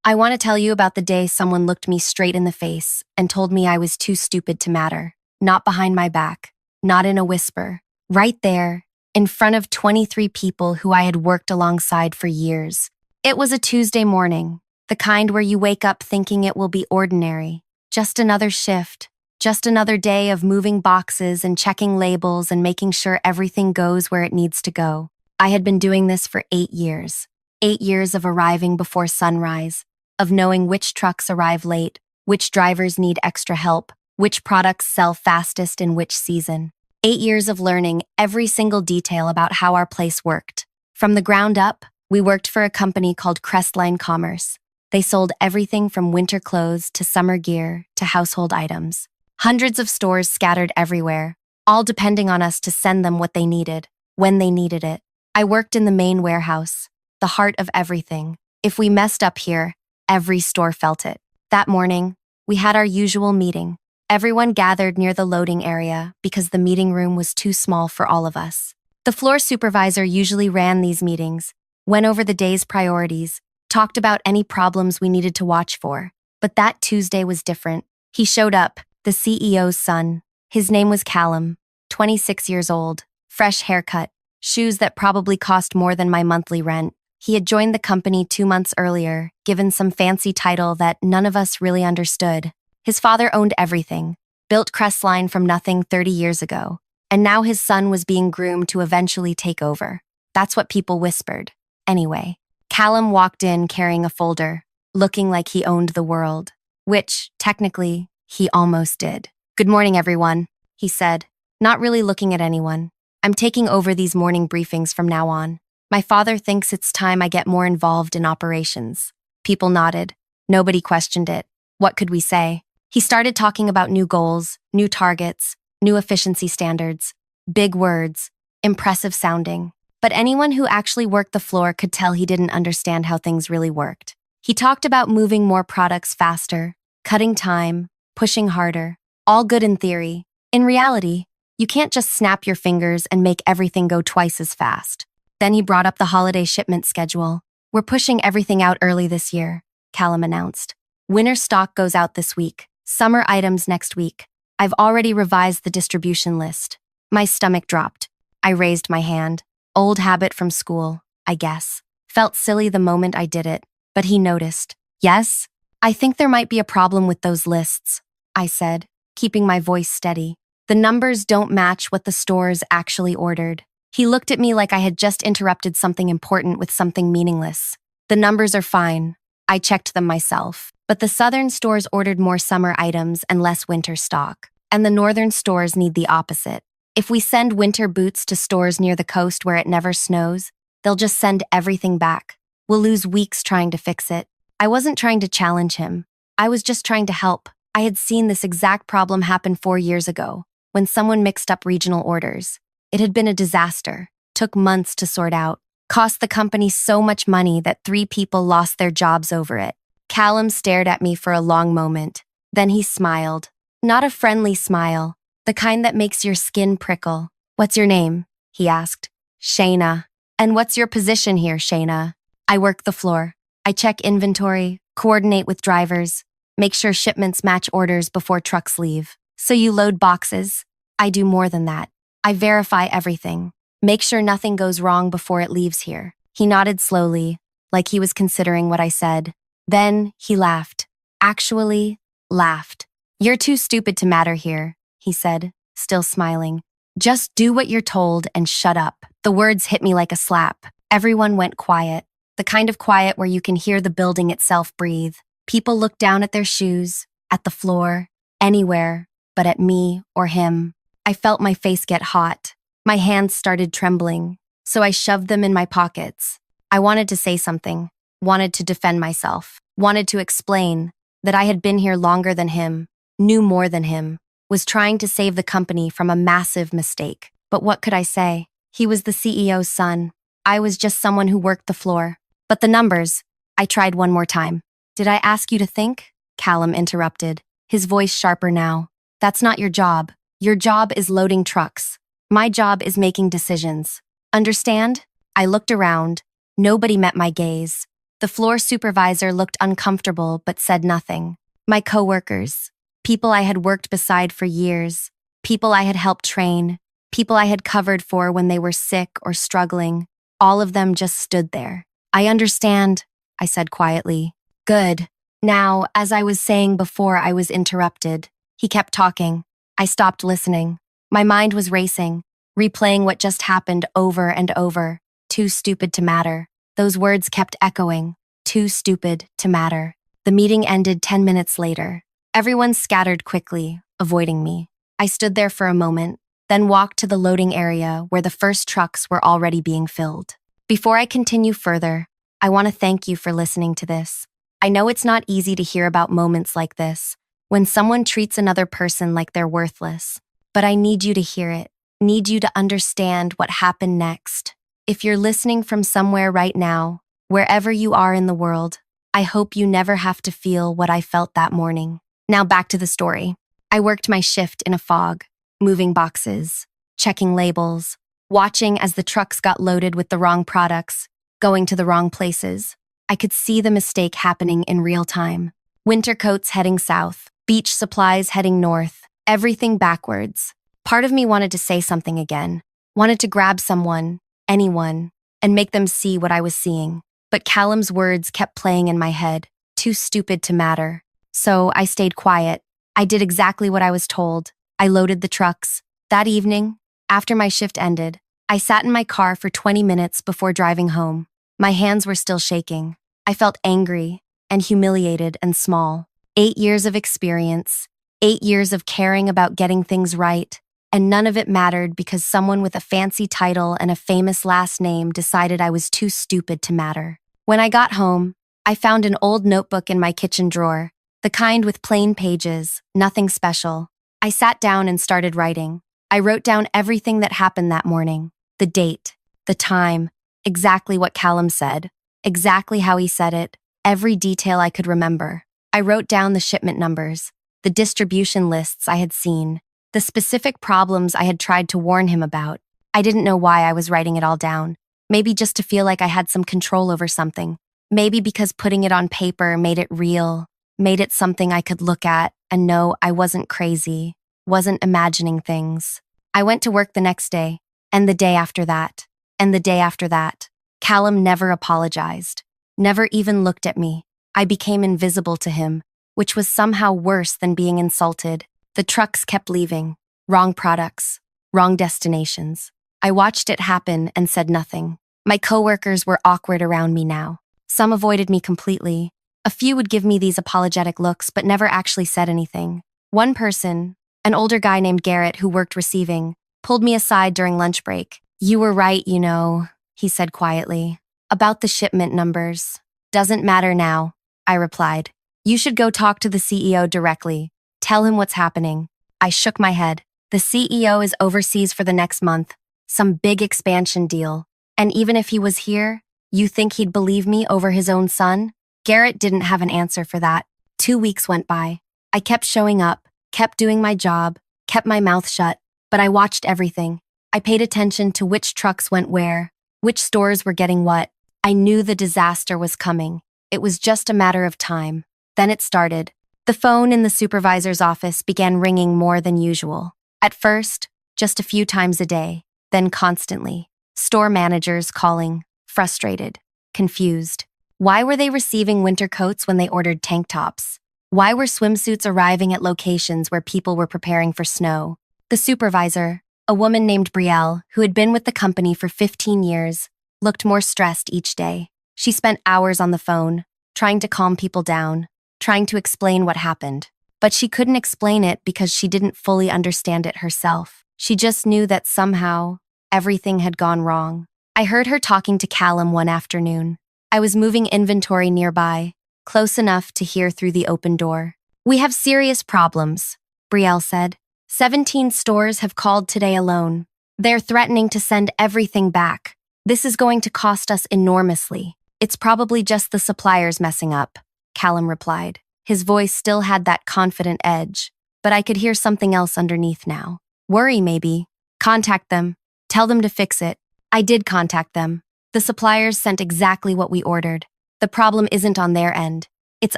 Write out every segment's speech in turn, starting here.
I want to tell you about the day someone looked me straight in the face and told me I was too stupid to matter. Not behind my back, not in a whisper. Right there, in front of 23 people who I had worked alongside for years. It was a Tuesday morning, the kind where you wake up thinking it will be ordinary. Just another shift, just another day of moving boxes and checking labels and making sure everything goes where it needs to go. I had been doing this for 8 years. 8 years of arriving before sunrise, of knowing which trucks arrive late, which drivers need extra help, which products sell fastest in which season. 8 years of learning every single detail about how our place worked. From the ground up, we worked for a company called Crestline Commerce. They sold everything from winter clothes to summer gear to household items. Hundreds of stores scattered everywhere, all depending on us to send them what they needed, when they needed it. I worked in the main warehouse, the heart of everything. If we messed up here, every store felt it. That morning, we had our usual meeting. Everyone gathered near the loading area because the meeting room was too small for all of us. The floor supervisor usually ran these meetings, went over the day's priorities, talked about any problems we needed to watch for. But that Tuesday was different. He showed up, the CEO's son. His name was Callum, 26 years old, fresh haircut, shoes that probably cost more than my monthly rent. He had joined the company 2 months earlier, given some fancy title that none of us really understood. His father owned everything, built Crestline from nothing 30 years ago, and now his son was being groomed to eventually take over. That's what people whispered. Anyway, Callum walked in carrying a folder, looking like he owned the world, which, technically, he almost did. "Good morning, everyone," he said, not really looking at anyone. "I'm taking over these morning briefings from now on. My father thinks it's time I get more involved in operations." People nodded. Nobody questioned it. What could we say? He started talking about new goals, new targets, new efficiency standards. Big words, impressive sounding. But anyone who actually worked the floor could tell he didn't understand how things really worked. He talked about moving more products faster, cutting time, pushing harder. All good in theory. In reality, you can't just snap your fingers and make everything go twice as fast. Then he brought up the holiday shipment schedule. "We're pushing everything out early this year," Callum announced. "Winter stock goes out this week, summer items next week. I've already revised the distribution list." My stomach dropped. I raised my hand. Old habit from school, I guess. Felt silly the moment I did it, but he noticed. "Yes? I think there might be a problem with those lists," I said, keeping my voice steady. "The numbers don't match what the stores actually ordered." He looked at me like I had just interrupted something important with something meaningless. "The numbers are fine. I checked them myself. But the southern stores ordered more summer items and less winter stock. And the northern stores need the opposite. If we send winter boots to stores near the coast where it never snows, they'll just send everything back. We'll lose weeks trying to fix it." I wasn't trying to challenge him. I was just trying to help. I had seen this exact problem happen 4 years ago, when someone mixed up regional orders. It had been a disaster, took months to sort out, cost the company so much money that 3 people lost their jobs over it. Callum stared at me for a long moment. Then he smiled. Not a friendly smile, the kind that makes your skin prickle. "What's your name?" he asked. "Shayna." "And what's your position here, Shayna?" "I work the floor. I check inventory, coordinate with drivers, make sure shipments match orders before trucks leave." "So you load boxes?" "I do more than that. I verify everything. Make sure nothing goes wrong before it leaves here." He nodded slowly, like he was considering what I said. Then he laughed. Actually, laughed. "You're too stupid to matter here," he said, still smiling. "Just do what you're told and shut up." The words hit me like a slap. Everyone went quiet, the kind of quiet where you can hear the building itself breathe. People looked down at their shoes, at the floor, anywhere, but at me or him. I felt my face get hot. My hands started trembling, so I shoved them in my pockets. I wanted to say something, wanted to defend myself, wanted to explain that I had been here longer than him, knew more than him, was trying to save the company from a massive mistake. But what could I say? He was the CEO's son. I was just someone who worked the floor. "But the numbers," I tried one more time. "Did I ask you to think?" Callum interrupted, his voice sharper now. "That's not your job. Your job is loading trucks. My job is making decisions. Understand?" I looked around. Nobody met my gaze. The floor supervisor looked uncomfortable but said nothing. My coworkers, people I had worked beside for years, people I had helped train, people I had covered for when they were sick or struggling, all of them just stood there. I understand, I said quietly. Good. Now, as I was saying before, I was interrupted. He kept talking. I stopped listening. My mind was racing, replaying what just happened over and over. Too stupid to matter. Those words kept echoing. Too stupid to matter. The meeting ended 10 minutes later. Everyone scattered quickly, avoiding me. I stood there for a moment, then walked to the loading area where the first trucks were already being filled. Before I continue further, I want to thank you for listening to this. I know it's not easy to hear about moments like this, when someone treats another person like they're worthless. But I need you to hear it, need you to understand what happened next. If you're listening from somewhere right now, wherever you are in the world, I hope you never have to feel what I felt that morning. Now back to the story. I worked my shift in a fog, moving boxes, checking labels, watching as the trucks got loaded with the wrong products, going to the wrong places. I could see the mistake happening in real time. Winter coats heading south, beach supplies heading north, everything backwards. Part of me wanted to say something again, wanted to grab someone, anyone, and make them see what I was seeing. But Callum's words kept playing in my head, too stupid to matter. So I stayed quiet. I did exactly what I was told. I loaded the trucks. That evening, after my shift ended, I sat in my car for 20 minutes before driving home. My hands were still shaking. I felt angry and humiliated and small. 8 years of experience, 8 years of caring about getting things right, and none of it mattered because someone with a fancy title and a famous last name decided I was too stupid to matter. When I got home, I found an old notebook in my kitchen drawer, the kind with plain pages, nothing special. I sat down and started writing. I wrote down everything that happened that morning, the date, the time, exactly what Callum said, exactly how he said it, every detail I could remember. I wrote down the shipment numbers, the distribution lists I had seen, the specific problems I had tried to warn him about. I didn't know why I was writing it all down. Maybe just to feel like I had some control over something. Maybe because putting it on paper made it real, made it something I could look at and know I wasn't crazy, wasn't imagining things. I went to work the next day, and the day after that, and the day after that. Callum never apologized, never even looked at me. I became invisible to him, which was somehow worse than being insulted. The trucks kept leaving, wrong products, wrong destinations. I watched it happen and said nothing. My coworkers were awkward around me now. Some avoided me completely. A few would give me these apologetic looks but never actually said anything. One person, an older guy named Garrett who worked receiving, pulled me aside during lunch break. "You were right, you know," he said quietly. "About the shipment numbers. Doesn't matter now," I replied. "You should go talk to the CEO directly. Tell him what's happening." I shook my head. The CEO is overseas for the next month. Some big expansion deal. And even if he was here, you think he'd believe me over his own son? Garrett didn't have an answer for that. 2 weeks went by. I kept showing up, kept doing my job, kept my mouth shut, but I watched everything. I paid attention to which trucks went where, which stores were getting what. I knew the disaster was coming. It was just a matter of time. Then it started. The phone in the supervisor's office began ringing more than usual. At first, just a few times a day, then constantly. Store managers calling, frustrated, confused. Why were they receiving winter coats when they ordered tank tops? Why were swimsuits arriving at locations where people were preparing for snow? The supervisor, a woman named Brielle, who had been with the company for 15 years, looked more stressed each day. She spent hours on the phone, trying to calm people down, trying to explain what happened. But she couldn't explain it because she didn't fully understand it herself. She just knew that somehow, everything had gone wrong. I heard her talking to Callum one afternoon. I was moving inventory nearby, close enough to hear through the open door. "We have serious problems," Brielle said. 17 stores have called today alone. They're threatening to send everything back. This is going to cost us enormously. "It's probably just the suppliers messing up," Callum replied. His voice still had that confident edge, but I could hear something else underneath now. "Worry, maybe. Contact them. Tell them to fix it." I did contact them. The suppliers sent exactly what we ordered. The problem isn't on their end. It's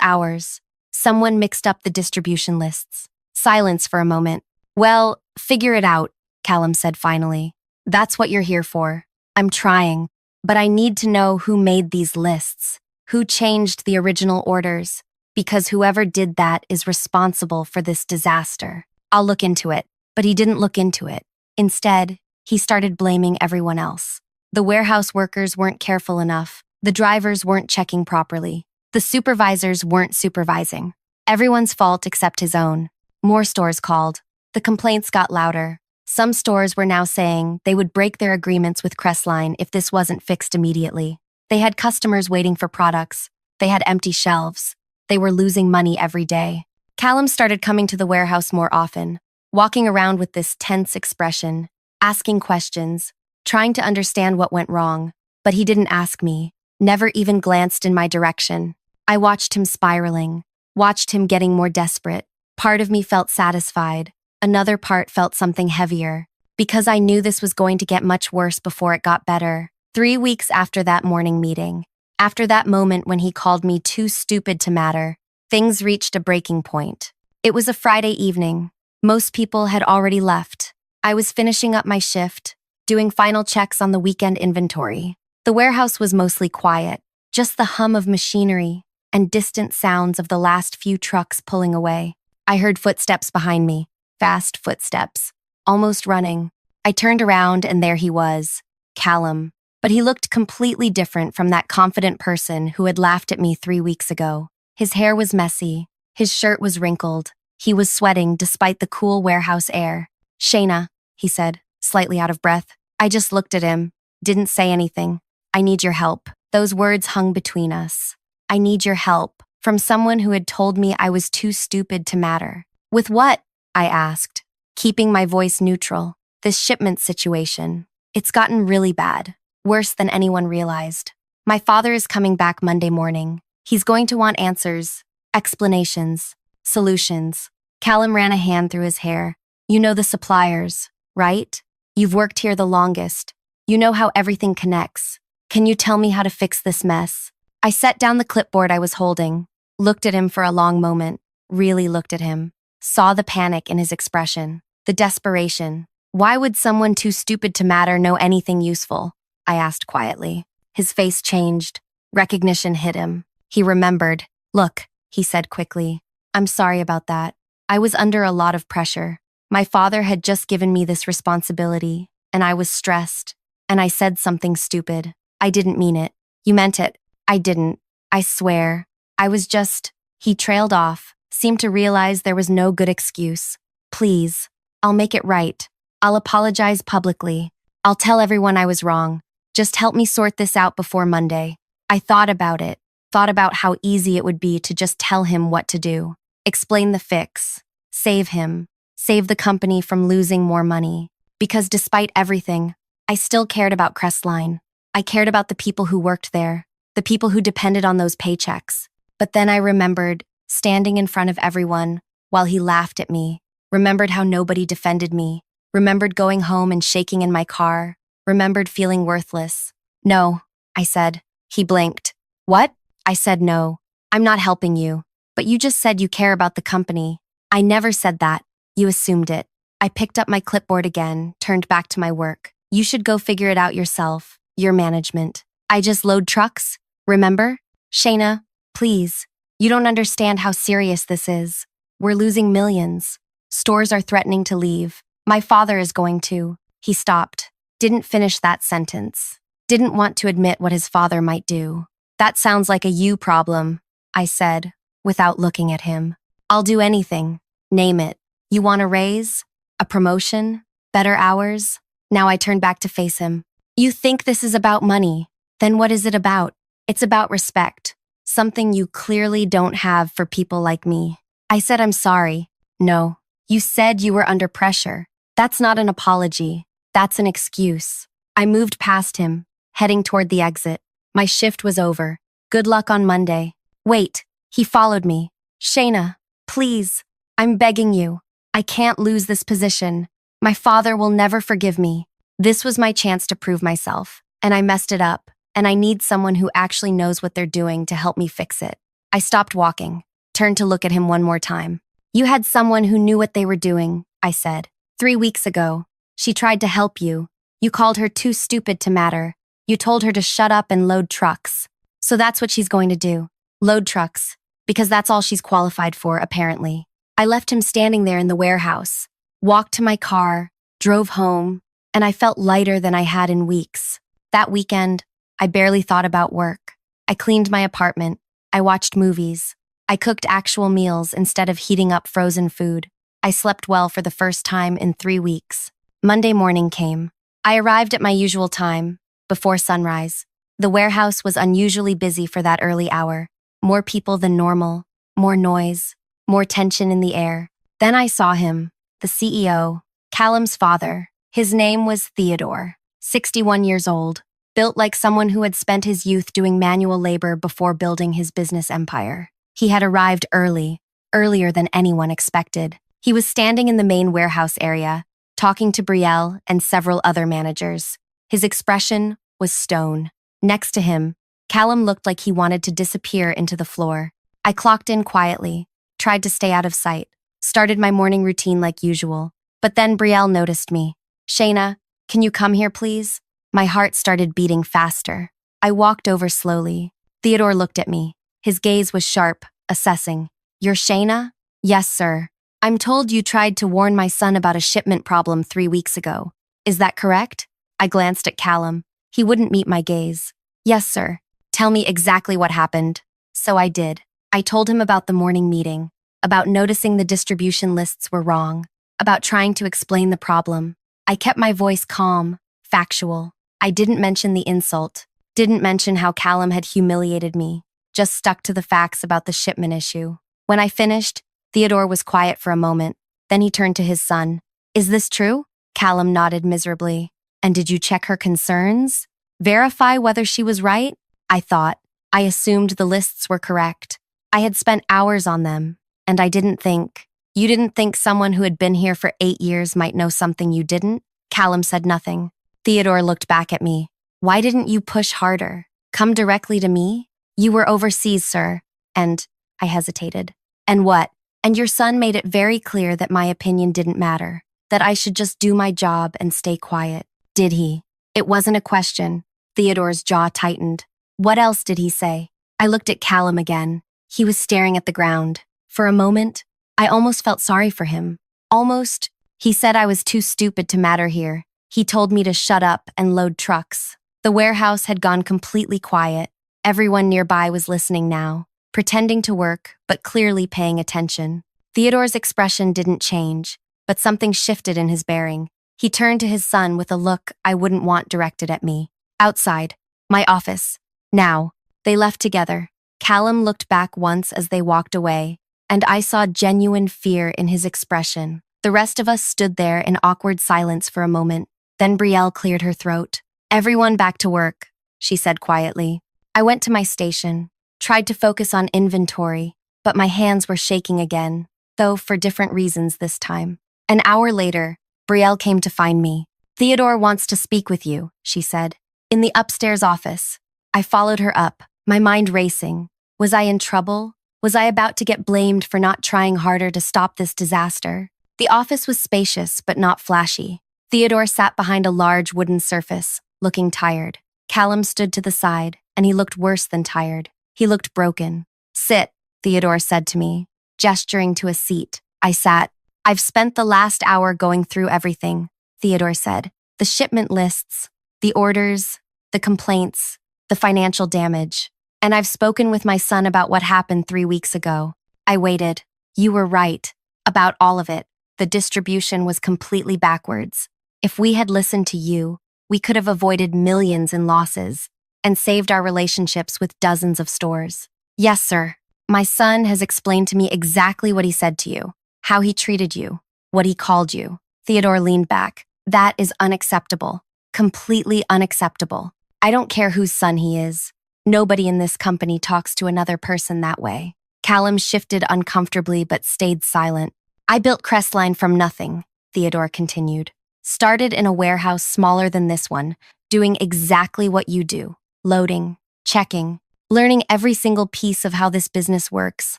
ours. Someone mixed up the distribution lists. Silence for a moment. Well, figure it out, Callum said finally. That's what you're here for. I'm trying, but I need to know who made these lists, who changed the original orders, because whoever did that is responsible for this disaster. I'll look into it. But he didn't look into it. Instead, he started blaming everyone else. The warehouse workers weren't careful enough. The drivers weren't checking properly. The supervisors weren't supervising. Everyone's fault except his own. More stores called. The complaints got louder. Some stores were now saying they would break their agreements with Crestline if this wasn't fixed immediately. They had customers waiting for products. They had empty shelves. They were losing money every day. Callum started coming to the warehouse more often, walking around with this tense expression, asking questions, trying to understand what went wrong. But he didn't ask me, never even glanced in my direction. I watched him spiraling, watched him getting more desperate. Part of me felt satisfied. Another part felt something heavier, because I knew this was going to get much worse before it got better. 3 weeks after that morning meeting, after that moment when he called me too stupid to matter, things reached a breaking point. It was a Friday evening. Most people had already left. I was finishing up my shift, doing final checks on the weekend inventory. The warehouse was mostly quiet, just the hum of machinery and distant sounds of the last few trucks pulling away. I heard footsteps behind me, fast footsteps, almost running. I turned around and there he was, Callum. But he looked completely different from that confident person who had laughed at me 3 weeks ago. His hair was messy. His shirt was wrinkled. He was sweating despite the cool warehouse air. "Shayna," he said, slightly out of breath. I just looked at him, didn't say anything. "I need your help." Those words hung between us. I need your help, from someone who had told me I was too stupid to matter. With what? I asked, keeping my voice neutral. This shipment situation. It's gotten really bad, worse than anyone realized. My father is coming back Monday morning. He's going to want answers, explanations, solutions. Callum ran a hand through his hair. You know the suppliers, right? You've worked here the longest. You know how everything connects. Can you tell me how to fix this mess? I set down the clipboard I was holding, looked at him for a long moment, really looked at him, saw the panic in his expression, the desperation. Why would someone too stupid to matter know anything useful? I asked quietly. His face changed. Recognition hit him. He remembered. Look, he said quickly. I'm sorry about that. I was under a lot of pressure. My father had just given me this responsibility, and I was stressed, and I said something stupid. I didn't mean it. You meant it. I didn't. I swear. I was just... He trailed off, seemed to realize there was no good excuse. Please. I'll make it right. I'll apologize publicly. I'll tell everyone I was wrong. Just help me sort this out before Monday. I thought about it. Thought about how easy it would be to just tell him what to do. Explain the fix. Save him. Save the company from losing more money. Because despite everything, I still cared about Crestline. I cared about the people who worked there, the people who depended on those paychecks. But then I remembered, standing in front of everyone, while he laughed at me, remembered how nobody defended me, remembered going home and shaking in my car, remembered feeling worthless. No, I said. He blinked. What? I said no. I'm not helping you. But you just said you care about the company. I never said that. You assumed it. I picked up my clipboard again, turned back to my work. You should go figure it out yourself. Your management. I just load trucks. Remember? Shayna, please. You don't understand how serious this is. We're losing millions. Stores are threatening to leave. My father is going to. He stopped. Didn't finish that sentence. Didn't want to admit what his father might do. That sounds like a you problem, I said, without looking at him. I'll do anything. Name it. You want a raise? A promotion? Better hours? Now I turn back to face him. You think this is about money. Then what is it about? It's about respect. Something you clearly don't have for people like me. I said I'm sorry. No. You said you were under pressure. That's not an apology. That's an excuse. I moved past him, heading toward the exit. My shift was over. Good luck on Monday. Wait, he followed me. Shayna, please. I'm begging you. I can't lose this position. My father will never forgive me. This was my chance to prove myself, and I messed it up. and I need someone who actually knows what they're doing to help me fix it. I stopped walking, turned to look at him one more time. You had someone who knew what they were doing, I said. 3 weeks ago. She tried to help you. You called her too stupid to matter. You told her to shut up and load trucks. So that's what she's going to do. Load trucks. Because that's all she's qualified for, apparently. I left him standing there in the warehouse, walked to my car, drove home, and I felt lighter than I had in weeks. That weekend, I barely thought about work. I cleaned my apartment. I watched movies. I cooked actual meals instead of heating up frozen food. I slept well for the first time in 3 weeks. Monday morning came. I arrived at my usual time, before sunrise. The warehouse was unusually busy for that early hour. More people than normal, more noise, more tension in the air. Then I saw him, the CEO, Callum's father. His name was Theodore, 61 years old, built like someone who had spent his youth doing manual labor before building his business empire. He had arrived early, earlier than anyone expected. He was standing in the main warehouse area, talking to Brielle and several other managers. His expression was stone. Next to him, Callum looked like he wanted to disappear into the floor. I clocked in quietly, tried to stay out of sight, started my morning routine like usual. But then Brielle noticed me. Shayna, can you come here, please? My heart started beating faster. I walked over slowly. Theodore looked at me. His gaze was sharp, assessing. You're Shayna? Yes, sir. I'm told you tried to warn my son about a shipment problem 3 weeks ago. Is that correct? I glanced at Callum. He wouldn't meet my gaze. Yes, sir. Tell me exactly what happened. So I did. I told him about the morning meeting, about noticing the distribution lists were wrong, about trying to explain the problem. I kept my voice calm, factual. I didn't mention the insult, didn't mention how Callum had humiliated me, just stuck to the facts about the shipment issue. When I finished, Theodore was quiet for a moment. Then he turned to his son. Is this true? Callum nodded miserably. And did you check her concerns? Verify whether she was right? I thought. I assumed the lists were correct. I had spent hours on them, and I didn't think. You didn't think someone who had been here for 8 years might know something you didn't? Callum said nothing. Theodore looked back at me. Why didn't you push harder? Come directly to me? You were overseas, sir. And I hesitated. And what? And your son made it very clear that my opinion didn't matter, that I should just do my job and stay quiet. Did he? It wasn't a question. Theodore's jaw tightened. What else did he say? I looked at Callum again. He was staring at the ground. For a moment, I almost felt sorry for him. Almost. He said I was too stupid to matter here. He told me to shut up and load trucks. The warehouse had gone completely quiet. Everyone nearby was listening now, pretending to work, but clearly paying attention. Theodore's expression didn't change, but something shifted in his bearing. He turned to his son with a look I wouldn't want directed at me. Outside. My office. Now. They left together. Callum looked back once as they walked away, and I saw genuine fear in his expression. The rest of us stood there in awkward silence for a moment. Then Brielle cleared her throat. Everyone back to work, she said quietly. I went to my station, tried to focus on inventory, but my hands were shaking again, though for different reasons this time. An hour later, Brielle came to find me. Theodore wants to speak with you, she said. In the upstairs office. I followed her up, my mind racing. Was I in trouble? Was I about to get blamed for not trying harder to stop this disaster? The office was spacious, but not flashy. Theodore sat behind a large wooden surface, looking tired. Callum stood to the side, and he looked worse than tired. He looked broken. Sit, Theodore said to me, gesturing to a seat. I sat. I've spent the last hour going through everything, Theodore said. The shipment lists, the orders, the complaints, the financial damage. And I've spoken with my son about what happened 3 weeks ago. I waited. You were right. About all of it. The distribution was completely backwards. If we had listened to you, we could have avoided millions in losses and saved our relationships with dozens of stores. Yes, sir. My son has explained to me exactly what he said to you, how he treated you, what he called you. Theodore leaned back. That is unacceptable. Completely unacceptable. I don't care whose son he is. Nobody in this company talks to another person that way. Callum shifted uncomfortably but stayed silent. I built Crestline from nothing, Theodore continued. Started in a warehouse smaller than this one, doing exactly what you do. loading, checking, learning every single piece of how this business works.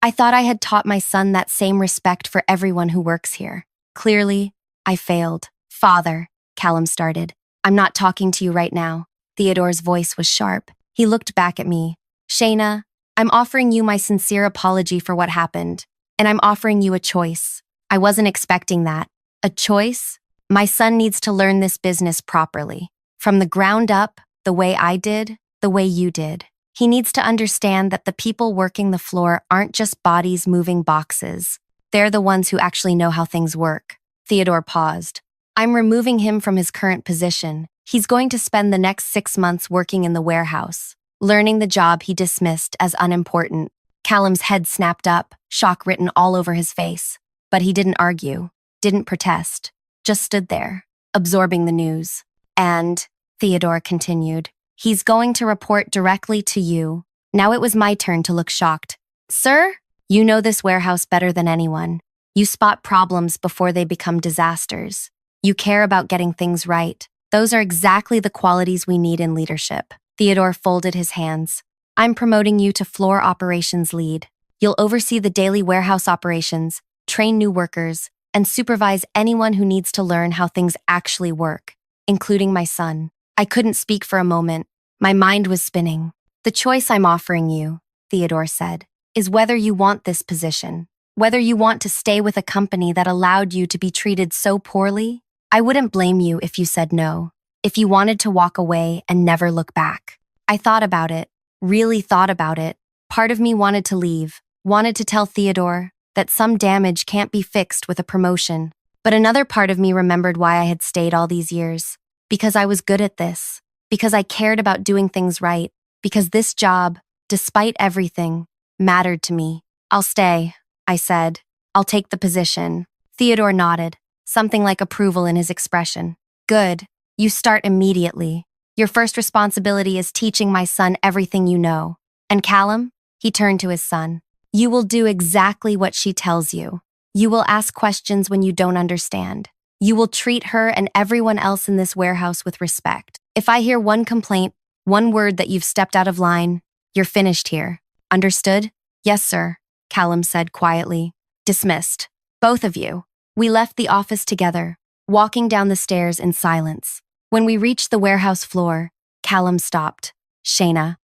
I thought I had taught my son that same respect for everyone who works here. Clearly, I failed. Father, Callum started. I'm not talking to you right now. Theodore's voice was sharp. He looked back at me. Shayna, I'm offering you my sincere apology for what happened, and I'm offering you a choice. I wasn't expecting that. A choice? My son needs to learn this business properly. From the ground up, the way I did, the way you did. He needs to understand that the people working the floor aren't just bodies moving boxes. They're the ones who actually know how things work. Theodore paused. I'm removing him from his current position. He's going to spend the next 6 months working in the warehouse, learning the job he dismissed as unimportant. Callum's head snapped up, shock written all over his face. But he didn't argue, didn't protest, just stood there, absorbing the news. And, Theodore continued, he's going to report directly to you. Now it was my turn to look shocked. Sir, you know this warehouse better than anyone. You spot problems before they become disasters. You care about getting things right. Those are exactly the qualities we need in leadership. Theodore folded his hands. I'm promoting you to floor operations lead. You'll oversee the daily warehouse operations, train new workers, and supervise anyone who needs to learn how things actually work, including my son. I couldn't speak for a moment. My mind was spinning. The choice I'm offering you, Theodore said, is whether you want this position, whether you want to stay with a company that allowed you to be treated so poorly. I wouldn't blame you if you said no, if you wanted to walk away and never look back. I thought about it, really thought about it. Part of me wanted to leave, wanted to tell Theodore that some damage can't be fixed with a promotion. But another part of me remembered why I had stayed all these years. Because I was good at this. Because I cared about doing things right. Because this job, despite everything, mattered to me. I'll stay, I said. I'll take the position. Theodore nodded, something like approval in his expression. Good. You start immediately. Your first responsibility is teaching my son everything you know. And Callum? He turned to his son. You will do exactly what she tells you. You will ask questions when you don't understand. You will treat her and everyone else in this warehouse with respect. If I hear one complaint, one word that you've stepped out of line, you're finished here. Understood? Yes, sir, Callum said quietly. Dismissed. Both of you. We left the office together, walking down the stairs in silence. When we reached the warehouse floor, Callum stopped. Shayna,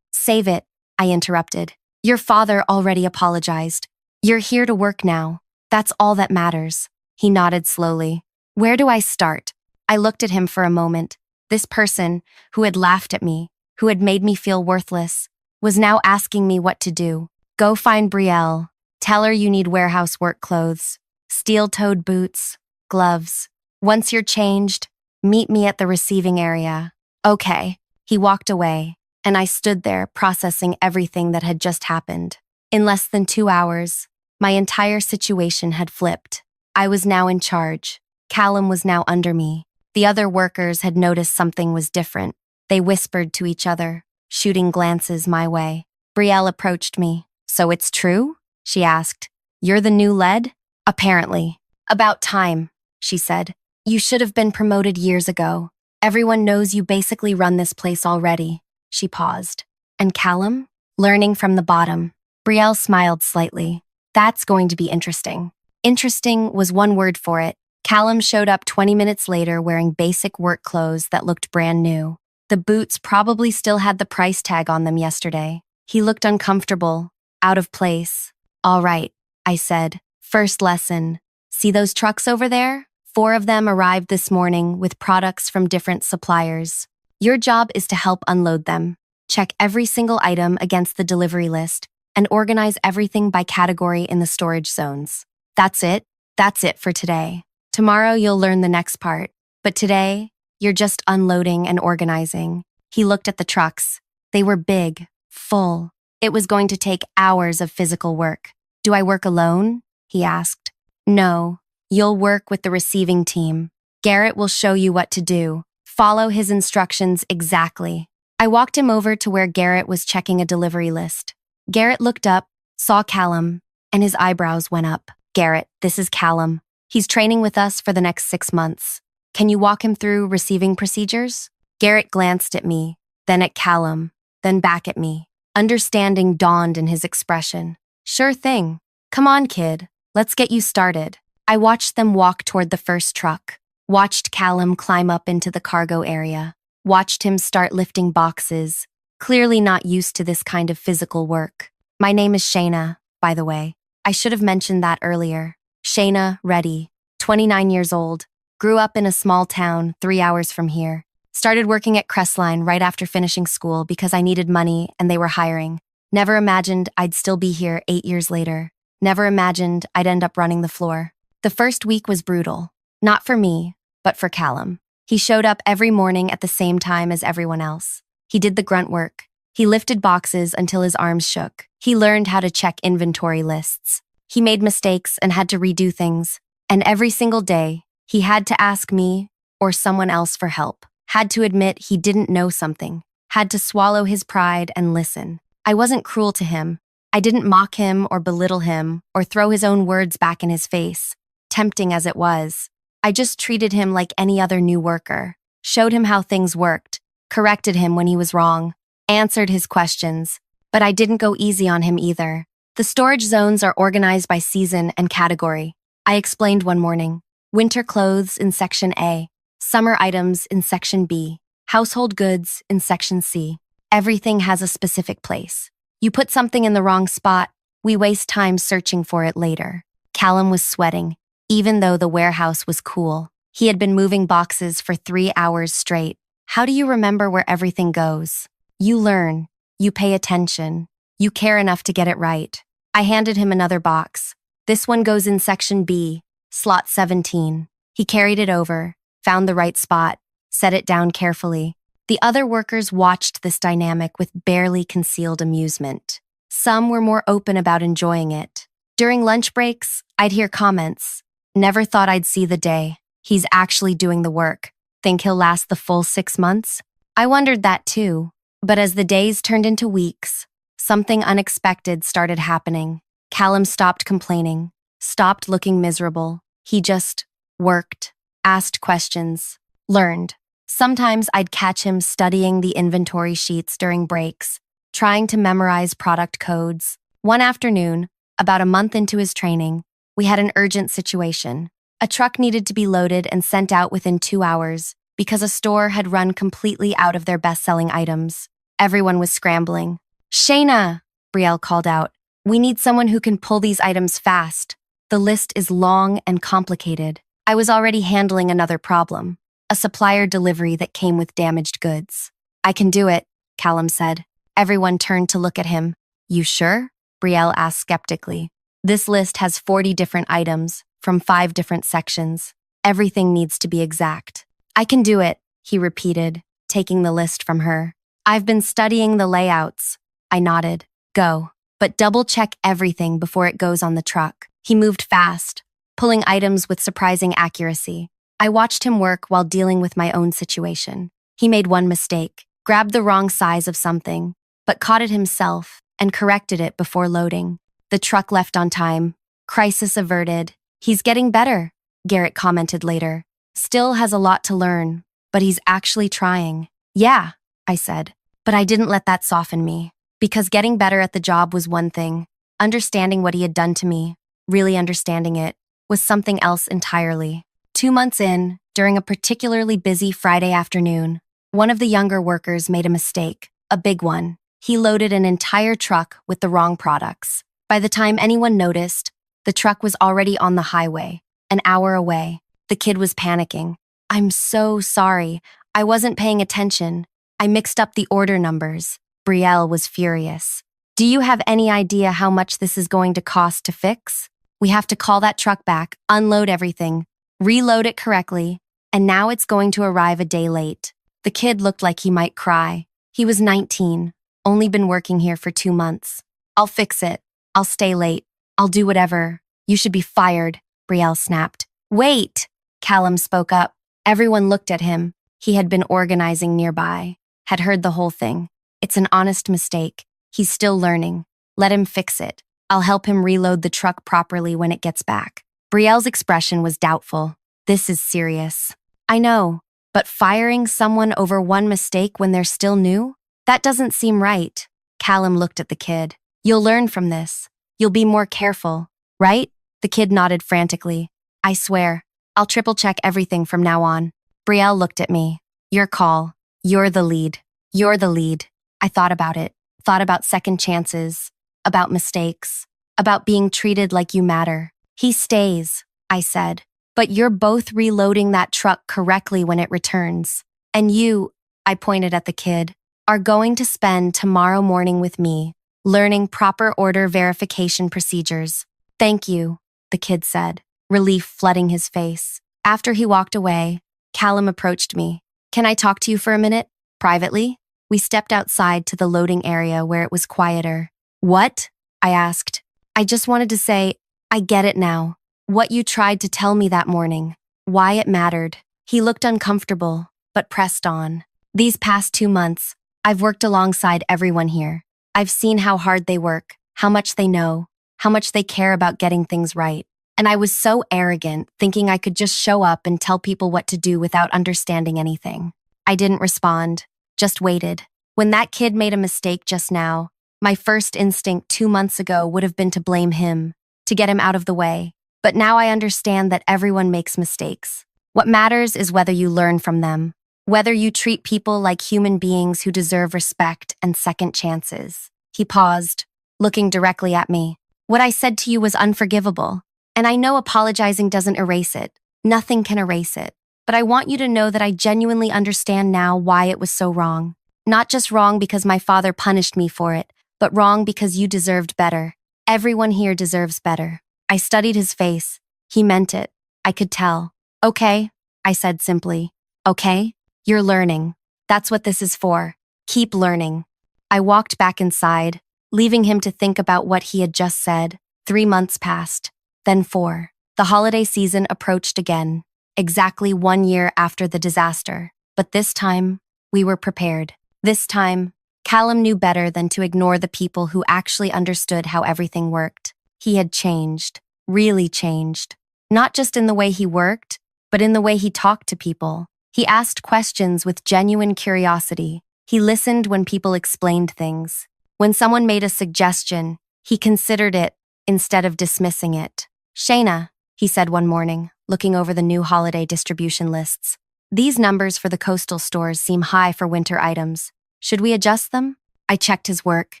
Save it, I interrupted. Your father already apologized. You're here to work now. That's all that matters. He nodded slowly. Where do I start? I looked at him for a moment. This person, who had laughed at me, who had made me feel worthless, was now asking me what to do. Go find Brielle. Tell her you need warehouse work clothes, steel-toed boots, gloves. Once you're changed, meet me at the receiving area. Okay. He walked away, and I stood there processing everything that had just happened. In less than 2 hours, my entire situation had flipped. I was now in charge. Callum was now under me. The other workers had noticed something was different. They whispered to each other, shooting glances my way. Brielle approached me. So it's true? She asked. You're the new lead? Apparently. About time, she said. You should have been promoted years ago. Everyone knows you basically run this place already. She paused. And Callum? Learning from the bottom. Brielle smiled slightly. That's going to be interesting. Interesting was one word for it. Callum showed up 20 minutes later wearing basic work clothes that looked brand new. The boots probably still had the price tag on them yesterday. He looked uncomfortable, out of place. All right, I said. First lesson. See those trucks over there? 4 of them arrived this morning with products from different suppliers. Your job is to help unload them. Check every single item against the delivery list and organize everything by category in the storage zones. That's it. That's it for today. Tomorrow you'll learn the next part. But today, you're just unloading and organizing. He looked at the trucks. They were big, full. It was going to take hours of physical work. Do I work alone? He asked. No, you'll work with the receiving team. Garrett will show you what to do. Follow his instructions exactly. I walked him over to where Garrett was checking a delivery list. Garrett looked up, saw Callum, and his eyebrows went up. Garrett, this is Callum. He's training with us for the next 6 months. Can you walk him through receiving procedures? Garrett glanced at me, then at Callum, then back at me. Understanding dawned in his expression. Sure thing. Come on, kid. Let's get you started. I watched them walk toward the first truck, watched Callum climb up into the cargo area, watched him start lifting boxes, clearly not used to this kind of physical work. My name is Shayna, by the way. I should have mentioned that earlier. Shayna Reddy, 29 years old, grew up in a small town 3 hours from here. Started working at Crestline right after finishing school because I needed money and they were hiring. Never imagined I'd still be here 8 years later. Never imagined I'd end up running the floor. The first week was brutal. Not for me, but for Callum. He showed up every morning at the same time as everyone else. He did the grunt work. He lifted boxes until his arms shook. He learned how to check inventory lists. He made mistakes and had to redo things. And every single day, he had to ask me or someone else for help. Had to admit he didn't know something. Had to swallow his pride and listen. I wasn't cruel to him. I didn't mock him or belittle him or throw his own words back in his face, tempting as it was. I just treated him like any other new worker, showed him how things worked, corrected him when he was wrong, answered his questions, but I didn't go easy on him either. The storage zones are organized by season and category. I explained one morning. Winter clothes in Section A, summer items in Section B, household goods in Section C. Everything has a specific place. You put something in the wrong spot, we waste time searching for it later. Callum was sweating, even though the warehouse was cool. He had been moving boxes for 3 hours straight. How do you remember where everything goes? You learn, you pay attention, you care enough to get it right. I handed him another box. This one goes in Section B, slot 17. He carried it over, found the right spot, set it down carefully. The other workers watched this dynamic with barely concealed amusement. Some were more open about enjoying it. During lunch breaks, I'd hear comments. Never thought I'd see the day. He's actually doing the work. Think he'll last the full 6 months? I wondered that too. But as the days turned into weeks, something unexpected started happening. Callum stopped complaining, stopped looking miserable. He just worked, asked questions, learned. Sometimes I'd catch him studying the inventory sheets during breaks, trying to memorize product codes. One afternoon, about a month into his training, we had an urgent situation. A truck needed to be loaded and sent out within 2 hours because a store had run completely out of their best-selling items. Everyone was scrambling. Shayna, Brielle called out. We need someone who can pull these items fast. The list is long and complicated. I was already handling another problem. A supplier delivery that came with damaged goods. I can do it, Callum said. Everyone turned to look at him. You sure? Brielle asked skeptically. This list has 40 different items from 5 different sections. Everything needs to be exact. I can do it, he repeated, taking the list from her. I've been studying the layouts. I nodded. Go. But double-check everything before it goes on the truck. He moved fast, pulling items with surprising accuracy. I watched him work while dealing with my own situation. He made one mistake, grabbed the wrong size of something, but caught it himself and corrected it before loading. The truck left on time. Crisis averted. He's getting better, Garrett commented later. Still has a lot to learn, but he's actually trying. Yeah, I said, but I didn't let that soften me. Because getting better at the job was one thing. Understanding what he had done to me, really understanding it, was something else entirely. 2 months in, during a particularly busy Friday afternoon, one of the younger workers made a mistake, a big one. He loaded an entire truck with the wrong products. By the time anyone noticed, the truck was already on the highway, an hour away. The kid was panicking. I'm so sorry. I wasn't paying attention. I mixed up the order numbers. Brielle was furious. Do you have any idea how much this is going to cost to fix? We have to call that truck back, unload everything, reload it correctly, and now it's going to arrive a day late. The kid looked like he might cry. He was 19, only been working here for 2 months. I'll fix it. I'll stay late. I'll do whatever. You should be fired, Brielle snapped. Wait, Callum spoke up. Everyone looked at him. He had been organizing nearby, had heard the whole thing. It's an honest mistake. He's still learning. Let him fix it. I'll help him reload the truck properly when it gets back. Brielle's expression was doubtful. This is serious. I know. But firing someone over one mistake when they're still new? That doesn't seem right. Callum looked at the kid. You'll learn from this. You'll be more careful, right? The kid nodded frantically. I swear, I'll triple check everything from now on. Brielle looked at me. Your call. You're the lead. You're the lead. I thought about it. Thought about second chances. About mistakes. About being treated like you matter. He stays, I said. But you're both reloading that truck correctly when it returns. And you, I pointed at the kid, are going to spend tomorrow morning with me, learning proper order verification procedures. Thank you, the kid said, relief flooding his face. After he walked away, Callum approached me. Can I talk to you for a minute? Privately? We stepped outside to the loading area where it was quieter. What? I asked. I just wanted to say, I get it now. What you tried to tell me that morning. Why it mattered. He looked uncomfortable, but pressed on. These past 2 months, I've worked alongside everyone here. I've seen how hard they work, how much they know, how much they care about getting things right. And I was so arrogant, thinking I could just show up and tell people what to do without understanding anything. I didn't respond, just waited. When that kid made a mistake just now, my first instinct 2 months ago would have been to blame him, to get him out of the way. But now I understand that everyone makes mistakes. What matters is whether you learn from them, whether you treat people like human beings who deserve respect and second chances. He paused, looking directly at me. What I said to you was unforgivable, and I know apologizing doesn't erase it. Nothing can erase it. But I want you to know that I genuinely understand now why it was so wrong. Not just wrong because my father punished me for it, but wrong because you deserved better. Everyone here deserves better. I studied his face. He meant it. I could tell. Okay, I said simply. Okay? You're learning. That's what this is for. Keep learning. I walked back inside, leaving him to think about what he had just said. 3 months passed, then 4. The holiday season approached again, exactly 1 year after the disaster. But this time, we were prepared. This time, Callum knew better than to ignore the people who actually understood how everything worked. He had changed, really changed. Not just in the way he worked, but in the way he talked to people. He asked questions with genuine curiosity. He listened when people explained things. When someone made a suggestion, he considered it instead of dismissing it. Shayna, he said one morning, looking over the new holiday distribution lists. These numbers for the coastal stores seem high for winter items. Should we adjust them? I checked his work.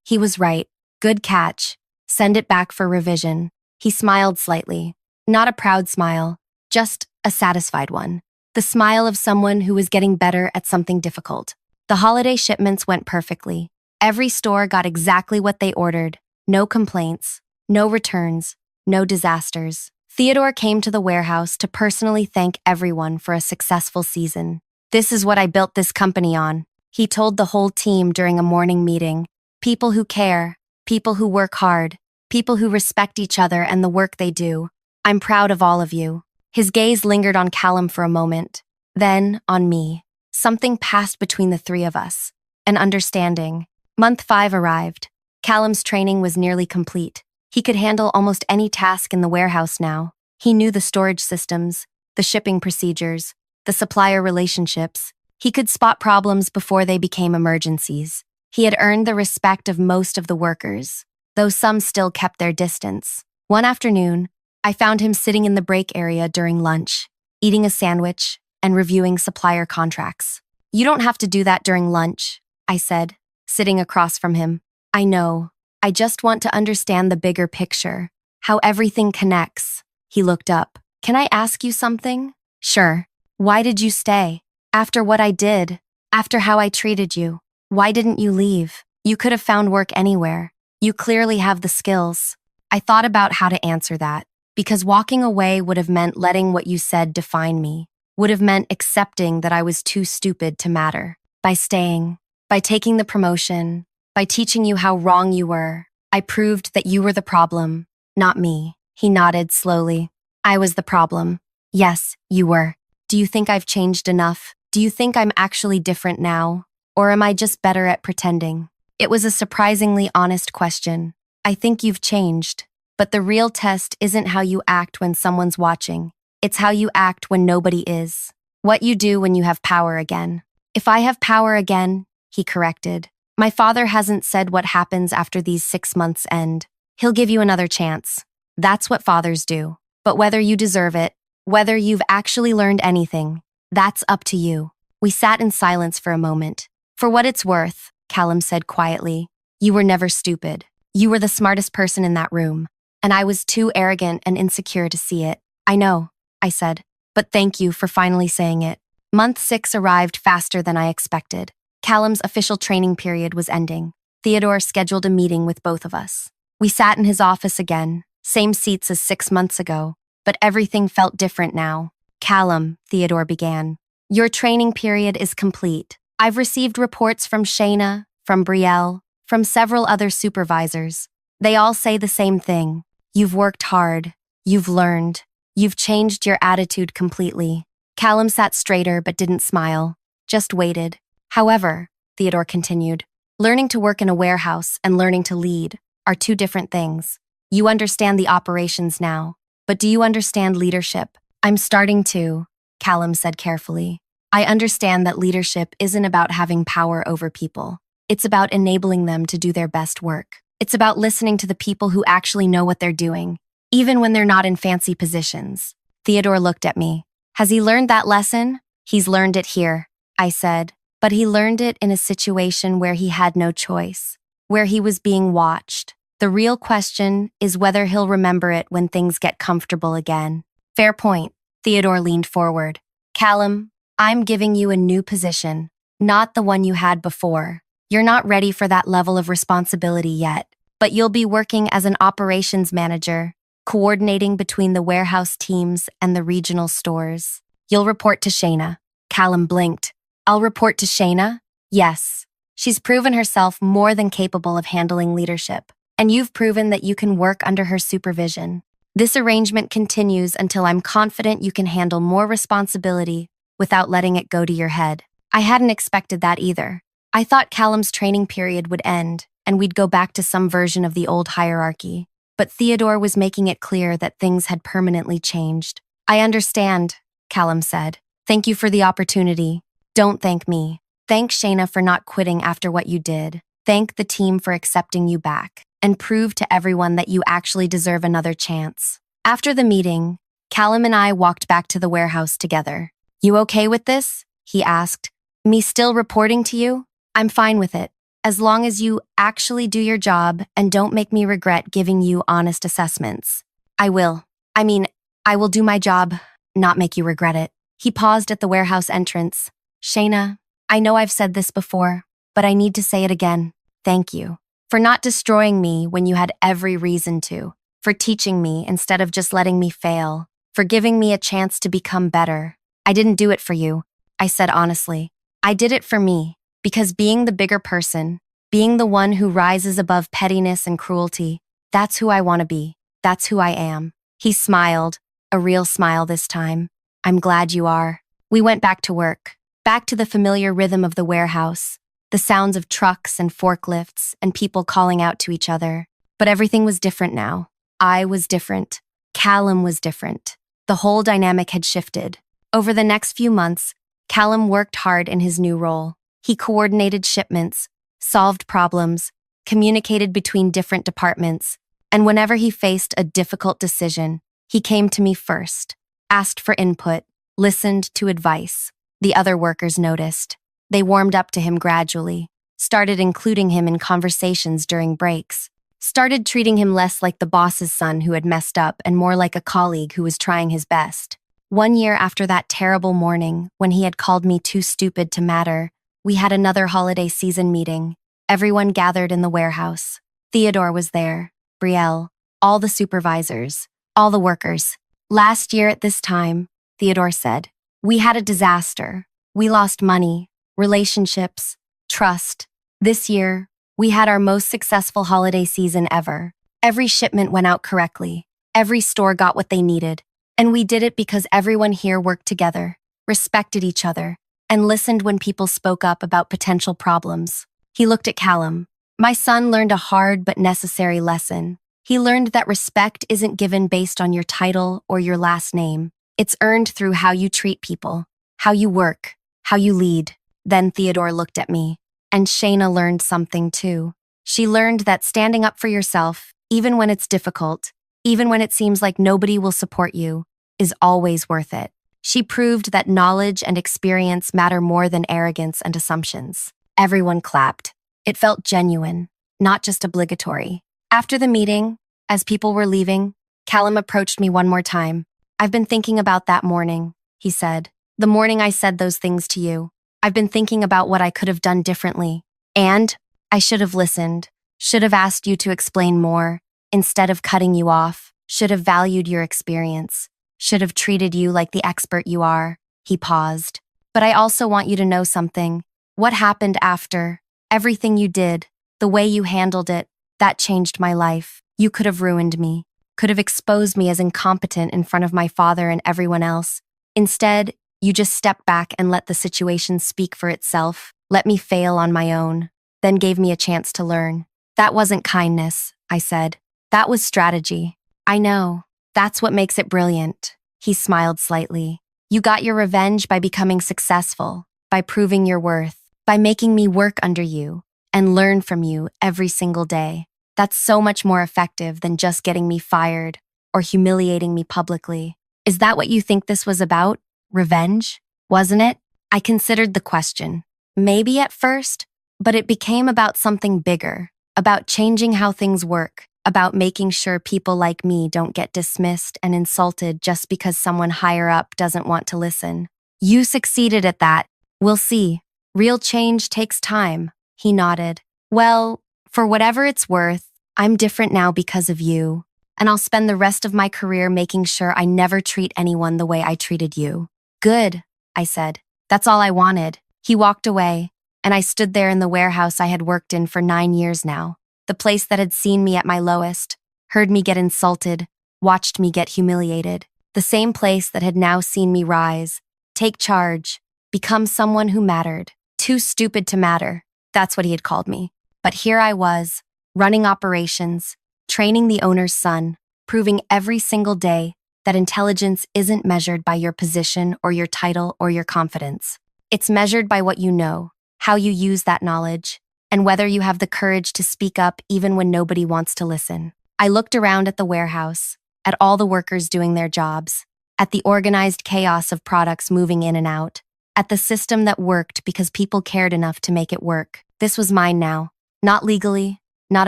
He was right. Good catch. Send it back for revision. He smiled slightly. Not a proud smile, just a satisfied one. The smile of someone who was getting better at something difficult. The holiday shipments went perfectly. Every store got exactly what they ordered. No complaints, no returns, no disasters. Theodore came to the warehouse to personally thank everyone for a successful season. This is what I built this company on, he told the whole team during a morning meeting. People who care, people who work hard, people who respect each other and the work they do. I'm proud of all of you. His gaze lingered on Callum for a moment, then on me. Something passed between the three of us. An understanding. Month 5 arrived. Callum's training was nearly complete. He could handle almost any task in the warehouse now. He knew the storage systems, the shipping procedures, the supplier relationships. He could spot problems before they became emergencies. He had earned the respect of most of the workers, though some still kept their distance. One afternoon, I found him sitting in the break area during lunch, eating a sandwich and reviewing supplier contracts. You don't have to do that during lunch, I said, sitting across from him. I know. I just want to understand the bigger picture, how everything connects. He looked up. Can I ask you something? Sure. Why did you stay? After what I did, after how I treated you, why didn't you leave? You could have found work anywhere. You clearly have the skills. I thought about how to answer that, because walking away would have meant letting what you said define me, would have meant accepting that I was too stupid to matter. By staying, by taking the promotion, by teaching you how wrong you were, I proved that you were the problem, not me. He nodded slowly. I was the problem. Yes, you were. Do you think I've changed enough? Do you think I'm actually different now? Or am I just better at pretending? It was a surprisingly honest question. I think you've changed. But the real test isn't how you act when someone's watching. It's how you act when nobody is. What you do when you have power again. If I have power again, he corrected. My father hasn't said what happens after these 6 months end. He'll give you another chance. That's what fathers do. But whether you deserve it, whether you've actually learned anything, that's up to you. We sat in silence for a moment. For what it's worth, Callum said quietly, you were never stupid. You were the smartest person in that room. And I was too arrogant and insecure to see it. I know, I said. But thank you for finally saying it. Month 6 arrived faster than I expected. Callum's official training period was ending. Theodore scheduled a meeting with both of us. We sat in his office again, same seats as 6 months ago, but everything felt different now. Callum, Theodore began, your training period is complete. I've received reports from Shayna, from Brielle, from several other supervisors. They all say the same thing. You've worked hard. You've learned. You've changed your attitude completely. Callum sat straighter but didn't smile, just waited. However, Theodore continued, learning to work in a warehouse and learning to lead are two different things. You understand the operations now, but do you understand leadership? I'm starting to, Callum said carefully. I understand that leadership isn't about having power over people. It's about enabling them to do their best work. It's about listening to the people who actually know what they're doing, even when they're not in fancy positions. Theodore looked at me. Has he learned that lesson? He's learned it here, I said. But he learned it in a situation where he had no choice, where he was being watched. The real question is whether he'll remember it when things get comfortable again. Fair point. Theodore leaned forward. Callum, I'm giving you a new position, not the one you had before. You're not ready for that level of responsibility yet, but you'll be working as an operations manager, coordinating between the warehouse teams and the regional stores. You'll report to Shayna. Callum blinked. I'll report to Shayna? Yes. She's proven herself more than capable of handling leadership, and you've proven that you can work under her supervision. This arrangement continues until I'm confident you can handle more responsibility without letting it go to your head. I hadn't expected that either. I thought Callum's training period would end, and we'd go back to some version of the old hierarchy. But Theodore was making it clear that things had permanently changed. I understand, Callum said. Thank you for the opportunity. Don't thank me. Thank Shayna for not quitting after what you did. Thank the team for accepting you back. And prove to everyone that you actually deserve another chance. After the meeting, Callum and I walked back to the warehouse together. You okay with this? He asked. Me still reporting to you? I'm fine with it, as long as you actually do your job and don't make me regret giving you honest assessments. I will. I will do my job, not make you regret it. He paused at the warehouse entrance. Shayna, I know I've said this before, but I need to say it again. Thank you. For not destroying me when you had every reason to. For teaching me instead of just letting me fail. For giving me a chance to become better. I didn't do it for you, I said honestly. I did it for me, because being the bigger person, being the one who rises above pettiness and cruelty, that's who I want to be. That's who I am. He smiled, a real smile this time. I'm glad you are. We went back to work. Back to the familiar rhythm of the warehouse, the sounds of trucks and forklifts and people calling out to each other. But everything was different now. I was different. Callum was different. The whole dynamic had shifted. Over the next few months, Callum worked hard in his new role. He coordinated shipments, solved problems, communicated between different departments, and whenever he faced a difficult decision, he came to me first, asked for input, listened to advice. The other workers noticed. They warmed up to him gradually, started including him in conversations during breaks, started treating him less like the boss's son who had messed up and more like a colleague who was trying his best. 1 year after that terrible morning, when he had called me too stupid to matter, we had another holiday season meeting. Everyone gathered in the warehouse. Theodore was there, Brielle, all the supervisors, all the workers. Last year at this time, Theodore said, we had a disaster. We lost money, relationships, trust. This year, we had our most successful holiday season ever. Every shipment went out correctly. Every store got what they needed. And we did it because everyone here worked together, respected each other, and listened when people spoke up about potential problems. He looked at Callum. My son learned a hard but necessary lesson. He learned that respect isn't given based on your title or your last name. It's earned through how you treat people, how you work, how you lead. Then Theodore looked at me, and Shayna learned something too. She learned that standing up for yourself, even when it's difficult, even when it seems like nobody will support you, is always worth it. She proved that knowledge and experience matter more than arrogance and assumptions. Everyone clapped. It felt genuine, not just obligatory. After the meeting, as people were leaving, Callum approached me one more time. "I've been thinking about that morning," he said. "The morning I said those things to you. I've been thinking about what I could have done differently. And I should have listened, should have asked you to explain more, instead of cutting you off, should have valued your experience, should have treated you like the expert you are." He paused. "But I also want you to know something. What happened after, everything you did, the way you handled it, that changed my life. You could have ruined me, could have exposed me as incompetent in front of my father and everyone else. Instead, you just stepped back and let the situation speak for itself, let me fail on my own, then gave me a chance to learn. That wasn't kindness," I said. "That was strategy." "I know. That's what makes it brilliant." He smiled slightly. "You got your revenge by becoming successful, by proving your worth, by making me work under you and learn from you every single day. That's so much more effective than just getting me fired or humiliating me publicly. Is that what you think this was about? Revenge? Wasn't it?" I considered the question. Maybe at first, but it became about something bigger, about changing how things work, about making sure people like me don't get dismissed and insulted just because someone higher up doesn't want to listen. "You succeeded at that. We'll see. Real change takes time." He nodded. "Well, for whatever it's worth, I'm different now because of you, and I'll spend the rest of my career making sure I never treat anyone the way I treated you." "Good," I said. "That's all I wanted." He walked away, and I stood there in the warehouse I had worked in for 9 years now, the place that had seen me at my lowest, heard me get insulted, watched me get humiliated, the same place that had now seen me rise, take charge, become someone who mattered. Too stupid to matter. That's what he had called me. But here I was, running operations, training the owner's son, proving every single day that intelligence isn't measured by your position or your title or your confidence. It's measured by what you know, how you use that knowledge, and whether you have the courage to speak up even when nobody wants to listen. I looked around at the warehouse, at all the workers doing their jobs, at the organized chaos of products moving in and out, at the system that worked because people cared enough to make it work. This was mine now, not legally, not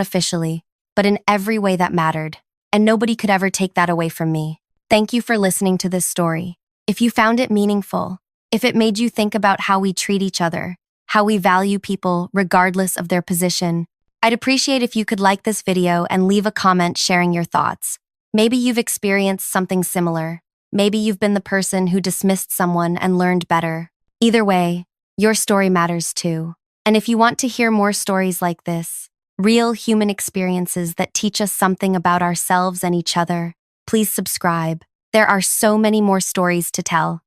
officially, but in every way that mattered, and nobody could ever take that away from me. Thank you for listening to this story. If you found it meaningful, if it made you think about how we treat each other, how we value people regardless of their position, I'd appreciate if you could like this video and leave a comment sharing your thoughts. Maybe you've experienced something similar. Maybe you've been the person who dismissed someone and learned better. Either way, your story matters too. And if you want to hear more stories like this, real human experiences that teach us something about ourselves and each other, please subscribe. There are so many more stories to tell.